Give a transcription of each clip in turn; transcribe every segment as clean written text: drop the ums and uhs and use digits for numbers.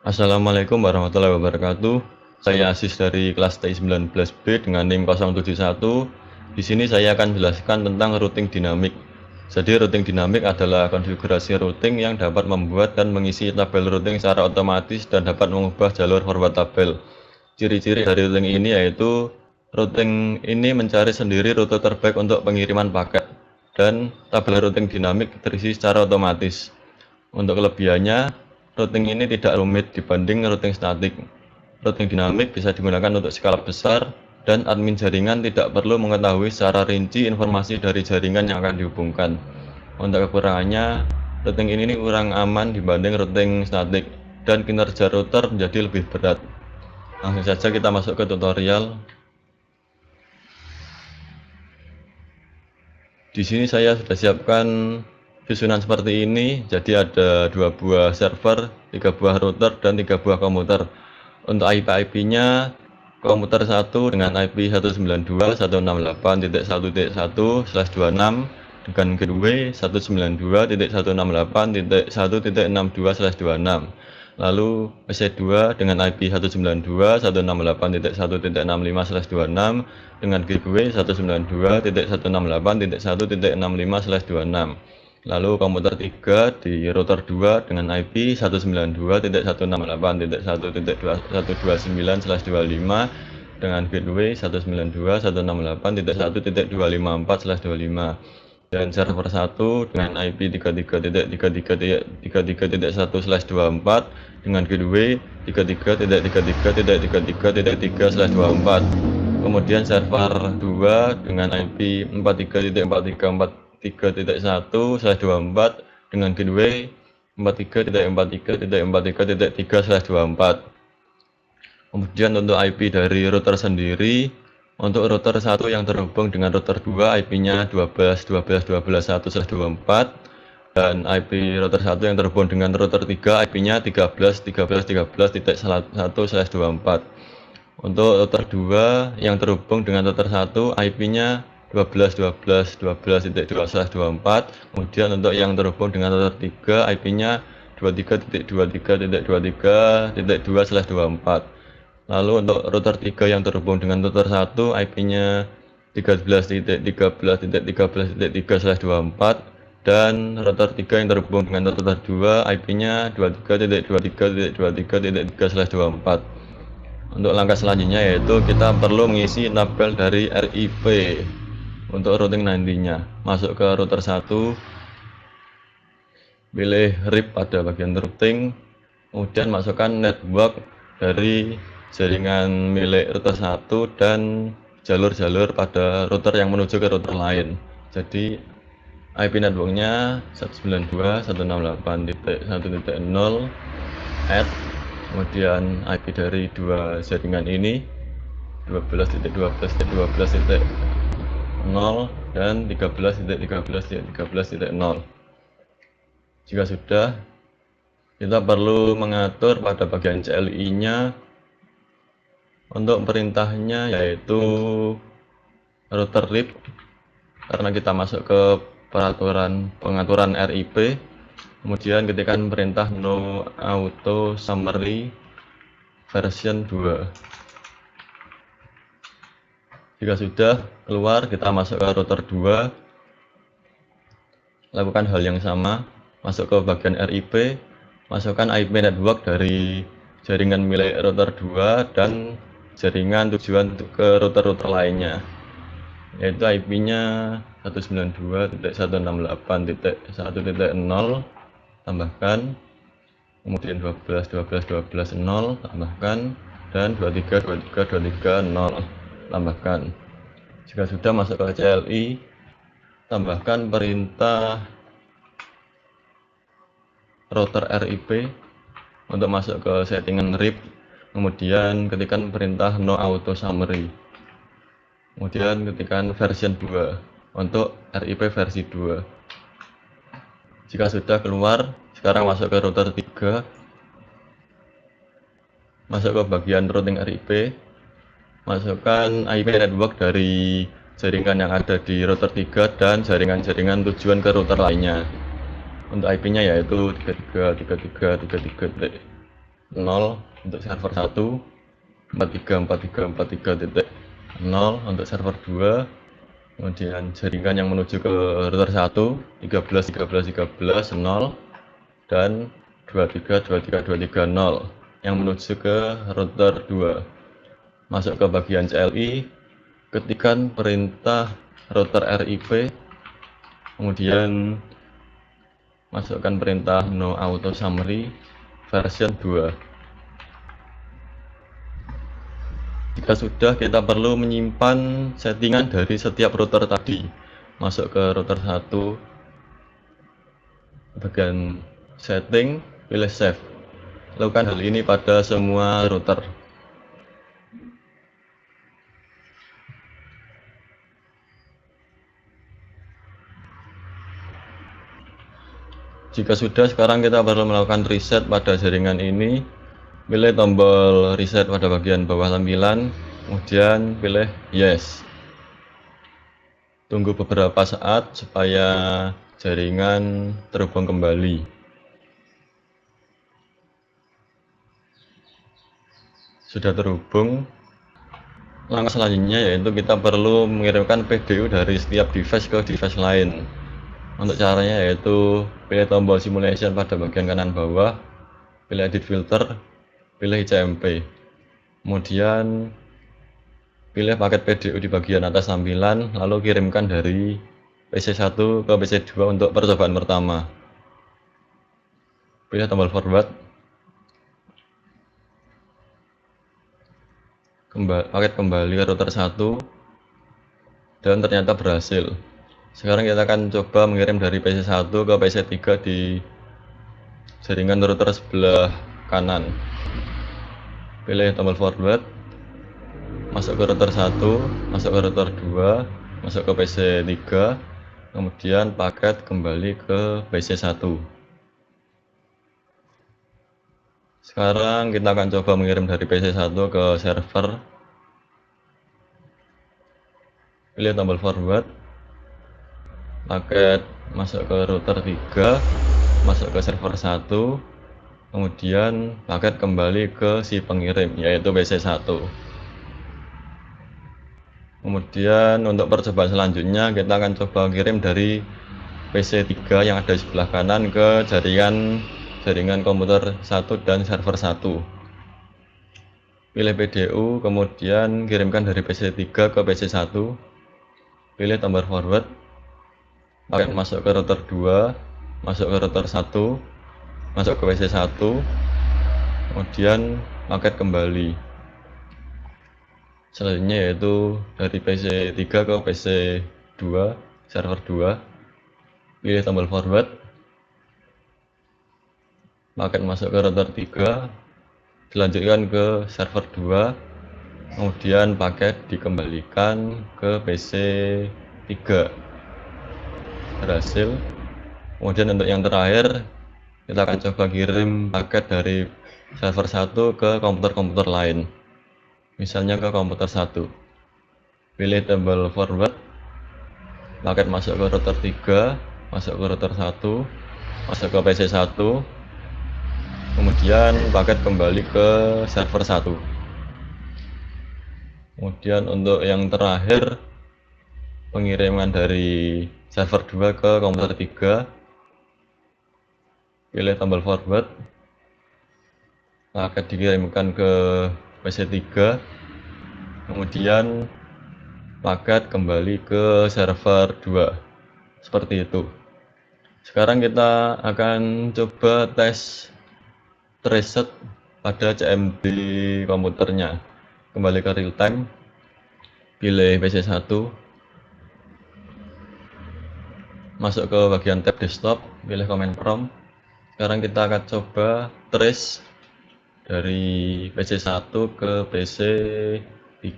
Assalamualaikum warahmatullahi wabarakatuh. Saya Asis dari kelas TI 19B dengan NIM 071. Di sini saya akan menjelaskan tentang routing dinamik. Jadi routing dinamik adalah konfigurasi routing yang dapat membuat dan mengisi tabel routing secara otomatis dan dapat mengubah jalur forward tabel. Ciri-ciri dari routing ini yaitu routing ini mencari sendiri rute terbaik untuk pengiriman paket dan tabel routing dinamik terisi secara otomatis. Untuk kelebihannya, routing ini tidak rumit dibanding routing statik. Routing dinamik bisa digunakan untuk skala besar, dan admin jaringan tidak perlu mengetahui secara rinci informasi dari jaringan yang akan dihubungkan. Untuk kekurangannya, routing ini kurang aman dibanding routing statik, dan kinerja router menjadi lebih berat. Langsung saja kita masuk ke tutorial. Di sini saya sudah siapkan susunan seperti ini. Jadi ada 2 buah server, 3 buah router, dan 3 buah komputer. Untuk IP-nya, komputer 1 dengan IP 192.168.1.1/26 dengan gateway 192.168.1.62/26. Lalu PC2 dengan IP 192.168.1.65/26 dengan gateway 192.168.1.65/26. Lalu komputer 3 di router 2 dengan IP 192.168.1.129/25 dengan gateway 192.168.1.254/25. Dan server 1 dengan IP 33.33.33.1/24 dengan gateway 33.33.33.3/24. Kemudian server 2 dengan IP 43.43.43.1/24 dengan gateway 43.43.43.3/24. Kemudian untuk IP dari router sendiri, untuk router 1 yang terhubung dengan router 2 IP-nya 12.12.12.1/24, dan IP router 1 yang terhubung dengan router 3 IP-nya 13.13.13.1/24. Untuk router 2 yang terhubung dengan router 1 IP-nya 12.12.12.2/24. Kemudian untuk yang terhubung dengan router 3 IP-nya 23.23.23.2/24. Lalu untuk router 3 yang terhubung dengan router 1 IP-nya 13.13.13.3/24, dan router 3 yang terhubung dengan router 2 IP-nya 23.23.23.3/24. Untuk langkah selanjutnya yaitu kita perlu mengisi tabel dari RIP untuk routing nantinya. Masuk ke router 1, pilih RIP pada bagian routing, kemudian masukkan network dari jaringan milik router 1 dan jalur-jalur pada router yang menuju ke router lain. Jadi IP networknya 192.168.1.0 add, kemudian IP dari dua jaringan ini 12.12.12.0 dan 13.13.13.0. Jika sudah, kita perlu mengatur pada bagian CLI-nya. Untuk perintahnya yaitu router RIP, karena kita masuk ke pengaturan RIP, kemudian ketikkan perintah no auto summary version 2. Jika sudah keluar, kita masuk ke router 2, lakukan hal yang sama, masuk ke bagian RIP, masukkan IP network dari jaringan milik router 2 dan jaringan tujuan ke router-router lainnya, yaitu IP-nya 192.168.1.0 tambahkan, kemudian 12.12.12.0 tambahkan, dan 23.23.23.0 tambahkan. Jika sudah masuk ke CLI, tambahkan perintah router RIP untuk masuk ke settingan RIP, kemudian ketikkan perintah no auto summary, kemudian ketikkan version 2 untuk RIP versi 2. Jika sudah keluar, sekarang masuk ke router 3, masuk ke bagian routing RIP, masukkan IP network dari jaringan yang ada di router 3 dan jaringan-jaringan tujuan ke router lainnya. Untuk IP-nya yaitu 33.33.33.0 0 untuk server 1, 434343.0 untuk server 2, kemudian jaringan yang menuju ke router 1, 13 0, dan 23 yang menuju ke router 2. Masuk ke bagian CLI, ketikkan perintah router RIP, kemudian masukkan perintah no auto summary version 2. Jika sudah, kita perlu menyimpan settingan dari setiap router tadi. Masuk ke router 1, bagian setting, pilih save. Lakukan hal ini pada semua router. Jika sudah, sekarang kita perlu melakukan reset pada jaringan ini. Pilih tombol reset pada bagian bawah tampilan, kemudian pilih yes. Tunggu beberapa saat supaya jaringan terhubung kembali. Sudah terhubung. Langkah selanjutnya yaitu kita perlu mengirimkan PDU dari setiap device ke device lain. Untuk caranya yaitu pilih tombol simulation pada bagian kanan bawah, pilih edit filter, pilih ICMP, kemudian pilih paket PDU di bagian atas tampilan, lalu kirimkan dari PC1 ke PC2 untuk percobaan pertama. Pilih tombol forward, paket kembali ke router 1, dan ternyata berhasil. Sekarang kita akan coba mengirim dari PC1 ke PC3 di jaringan router sebelah kanan. Pilih tombol forward, masuk ke router 1, masuk ke router 2, masuk ke PC3, kemudian paket kembali ke PC1. Sekarang kita akan coba mengirim dari PC1 ke server. Pilih tombol forward, paket masuk ke router 3, masuk ke server 1, kemudian paket kembali ke si pengirim, yaitu PC1. Kemudian untuk percobaan selanjutnya kita akan coba kirim dari PC3 yang ada di sebelah kanan ke jaringan komputer 1 dan server 1. Pilih PDU, kemudian kirimkan dari PC3 ke PC1. Pilih tombol forward, paket masuk ke router 2, masuk ke router 1, masuk ke PC1, kemudian paket kembali. Selanjutnya yaitu dari PC3 ke PC2, server 2. Pilih tombol forward, paket masuk ke router 3, dilanjutkan ke server 2, kemudian paket dikembalikan ke PC3. Berhasil. Kemudian untuk yang terakhir, kita akan coba kirim paket dari server 1 ke komputer-komputer lain, misalnya ke komputer 1. Pilih tombol forward, paket masuk ke router 3, masuk ke router 1, masuk ke PC1, kemudian paket kembali ke server 1. Kemudian untuk yang terakhir, pengiriman dari server 2 ke komputer 3. Pilih tombol forward, paket dikirimkan ke PC3, kemudian paket kembali ke server 2. Seperti itu. Sekarang kita akan coba tes reset pada CMD komputernya. Kembali ke real time, pilih PC1, masuk ke bagian tab desktop, pilih command prompt. Sekarang kita akan coba trace dari PC1 ke PC3.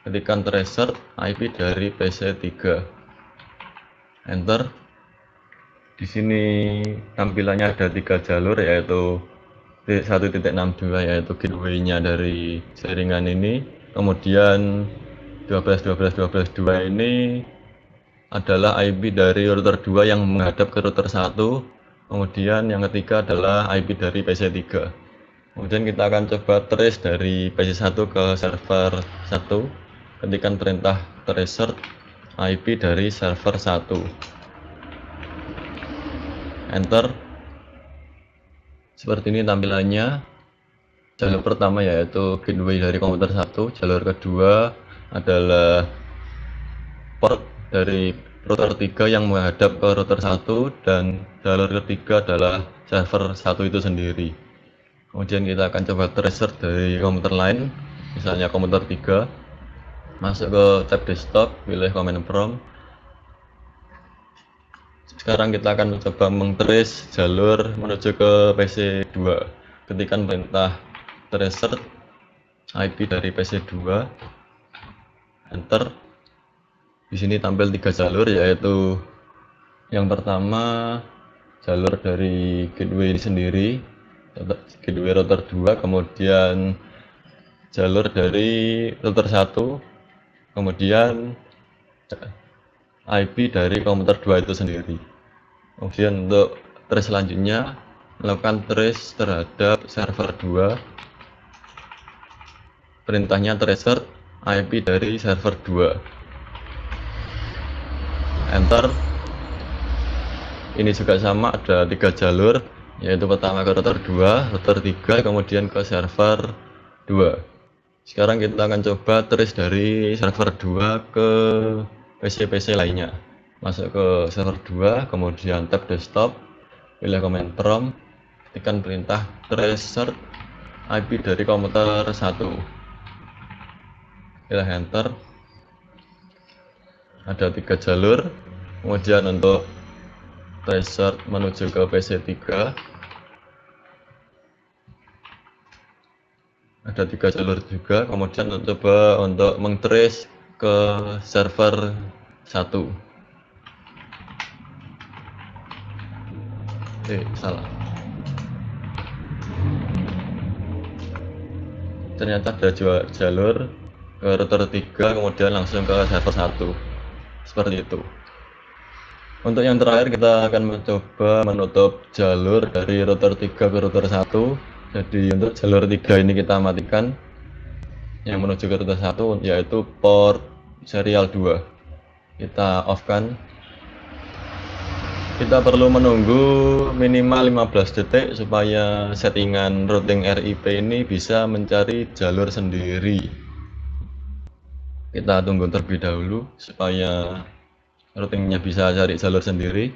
Ketikkan tracer IP dari PC3. Enter. Di sini tampilannya ada 3 jalur, yaitu 1.62 yaitu gateway-nya dari jaringan ini. Kemudian 12.12.12.2 ini adalah IP dari router 2 yang menghadap ke router 1, Kemudian yang ketiga adalah IP dari PC3. Kemudian kita akan coba trace dari PC1 ke server 1. Ketikkan perintah tracer IP dari server 1. Enter. Seperti ini tampilannya. Jalur pertama yaitu gateway dari komputer 1, jalur kedua adalah port dari router 3 yang menghadap ke router 1, dan jalur ketiga adalah server 1 itu sendiri. Kemudian kita akan coba tracer dari komputer lain, misalnya komputer 3. Masuk ke tab desktop, pilih command prompt. Sekarang kita akan mencoba mengtrace jalur menuju ke PC2. Ketikkan perintah tracer IP dari PC2, enter. Di sini tampil 3 jalur, yaitu yang pertama jalur dari gateway sendiri, gateway router 2, kemudian jalur dari router 1, kemudian IP dari komputer 2 itu sendiri. Kemudian untuk trace selanjutnya, melakukan trace terhadap server 2. Perintahnya tracer IP dari server 2. Enter. Ini juga sama, ada 3 jalur, yaitu pertama ke router 2, router 3, kemudian ke server 2. Sekarang kita akan coba trace dari server 2 ke PC-PC lainnya. Masuk ke server 2, kemudian tab desktop, pilih command prompt, ketikkan perintah tracer IP dari komputer 1. Pilih enter. Ada 3 jalur. Kemudian untuk tracer menuju ke PC3 ada 3 jalur juga. Kemudian coba untuk mengtrace ke server 1. Salah. Ternyata ada jalur ke router 3, kemudian langsung ke server 1. Seperti itu. Untuk yang terakhir kita akan mencoba menutup jalur dari router 3 ke router 1. Jadi untuk jalur 3 ini kita matikan. Yang menuju ke router 1 yaitu port serial 2. Kita off kan. Kita perlu menunggu minimal 15 detik supaya settingan routing RIP ini bisa mencari jalur sendiri. Kita tunggu terlebih dahulu supaya routingnya bisa cari jalur sendiri.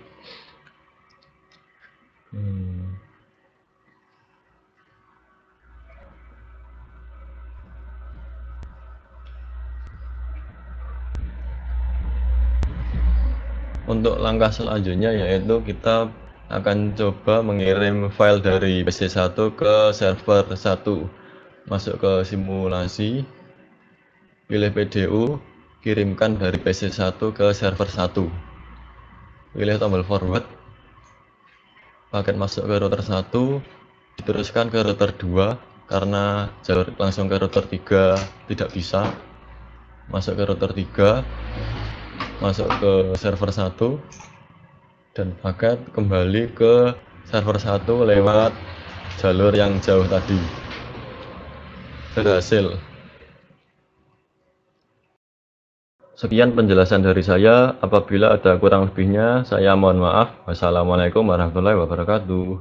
Untuk langkah selanjutnya yaitu kita akan coba mengirim file dari PC1 ke server 1. Masuk ke simulasi, pilih PDU, kirimkan dari PC1 ke server 1. Pilih tombol forward, paket masuk ke router 1, diteruskan ke router 2 karena jalur langsung ke router 3 tidak bisa. Masuk ke router 3, masuk ke server 1, dan paket kembali ke server 1 lewat jalur yang jauh tadi. Berhasil. Sekian penjelasan dari saya. Apabila ada kurang lebihnya, saya mohon maaf. Wassalamualaikum warahmatullahi wabarakatuh.